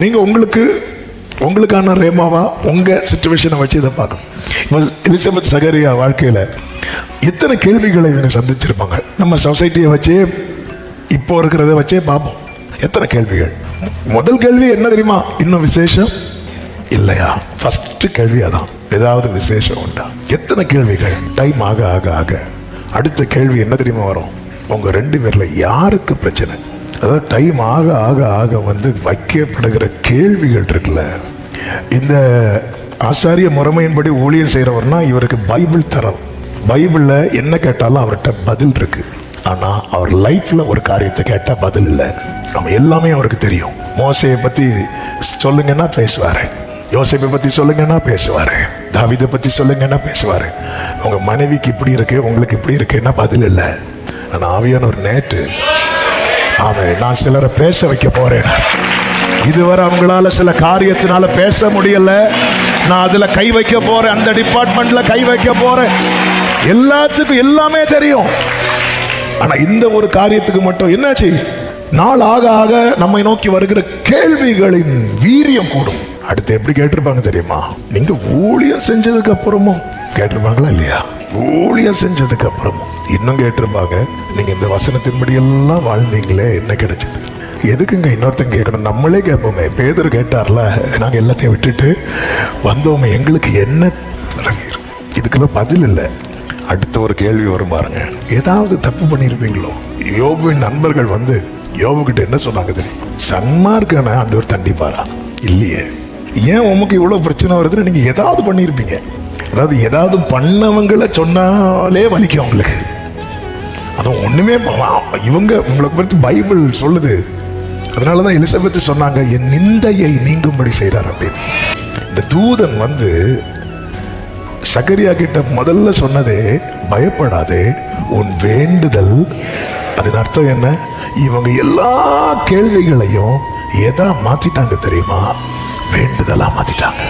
நீங்க உங்களுக்கான ரேமாவா உங்க சிச்சுவேஷனை வச்சு இதை பார்க்கணும். இப்போ எலிசபெத் சகரியா வாழ்க்கையில எத்தனை கேள்விகளை இவங்க சந்திச்சிருப்பாங்க. நம்ம சொசைட்டியை வச்சே இப்போ இருக்கிறத வச்சே பார்ப்போம். எத்தனை கேள்விகள். முதல் கேள்வி என்ன தெரியுமா? இன்னும் விசேஷம் இல்லையா? ஃபர்ஸ்ட் கேள்வி அதான். ஏதாவது விசேஷம் உண்டா? எத்தனை கேள்விகள். டைம் ஆக ஆக ஆக அடுத்த கேள்வி என்ன தெரியுமா வரும்? உங்க ரெண்டு பேர்ல யாருக்கு பிரச்சனை? அதாவது டைம் ஆக ஆக ஆக வைக்கப்படுகிற கேள்விகள் இருக்குல்ல. இந்த ஆசாரிய முறைமையின்படி ஊழியர் செய்கிறவர்னா இவருக்கு பைபிள் தரம். பைபிளில் என்ன கேட்டாலும் அவர்கிட்ட பதில் இருக்கு. ஆனால் அவர் லைஃப்ல ஒரு காரியத்தை கேட்டால் பதில் இல்லை. நம்ம எல்லாமே அவருக்கு தெரியும். மோசையை பற்றி சொல்லுங்கன்னா பேசுவார். யோசேப்பை பற்றி சொல்லுங்கன்னா பேசுவார். தாவீதை பற்றி சொல்லுங்கன்னா பேசுவார். உங்கள் மனைவிக்கு இப்படி இருக்கு, உங்களுக்கு இப்படி இருக்குன்னா பதில் இல்லை. ஆனால் ஆவியானவர் நேற்று நான் சிலரை பேச வைக்க போறேன். இதுவரை அவங்களால சில காரியத்தினால பேச முடியல. நான் அதுல கை வைக்க போறேன். அந்த டிபார்ட்மெண்ட்ல கை வைக்க போறேன். எல்லாத்துக்கும் எல்லாமே தெரியும். ஆனா இந்த ஒரு காரியத்துக்கு மட்டும் என்னாச்சு? நாள் ஆக ஆக நம்மை நோக்கி வருகிற கேள்விகளின் வீரியம் கூடும். அடுத்து எப்படி கேட்டிருப்பாங்க தெரியுமா? நீங்க ஊழியம் செஞ்சதுக்கு அப்புறமும் கேட்டிருப்பாங்களா இல்லையா? ஊழியம் செஞ்சதுக்கு அப்புறமும் இன்னும் கேட்டிருப்பாங்க, நீங்க இந்த வசனத்தின்படி எல்லாம் வாழ்ந்தீங்களே, என்ன கிடைச்சது? எதுக்குங்க இன்னொருத்தங்க கேட்கணும்? நம்மளே கேட்போமே. பேதர் கேட்டார்ல, நாங்க எல்லாத்தையும் விட்டுட்டு வந்தோமே, எங்களுக்கு என்ன தொடங்கிடும்? இதுக்கெல்லாம் பதில் இல்லை. அடுத்த ஒரு கேள்வி வரும் பாருங்க. ஏதாவது தப்பு பண்ணியிருப்பீங்களோ? யோபுவின் நண்பர்கள் யோபு கிட்ட என்ன சொன்னாங்க தெரியும்? சன்மார்க்கனை அந்த ஒரு தண்டிப்பாரா? இல்லையே. ஏன் உமக்கு இவ்வளவு பிரச்சனை வருதுன்னு நீங்க ஏதாவது பண்ணியிருப்பீங்க. அதாவது ஏதாவது பண்ணவங்களை சொன்னாலே வலிக்கும் அவங்களுக்கு. அதுவும் ஒண்ணுமே இவங்க உங்களை பற்றி பைபிள் சொல்லுது. அதனாலதான் எலிசபெத் சொன்னாங்க, என் நிந்தையை நீங்கும்படி செய்தார் அப்படின்னு. இந்த தூதன் சகரியா கிட்ட முதல்ல சொன்னதே, பயப்படாதே, உன் வேண்டுதல். அதன் அர்த்தம் என்ன? இவங்க எல்லா கேள்விகளையும் எதா மாத்திட்டாங்க தெரியுமா? வேண்டுதலா மாத்திட்டாங்க.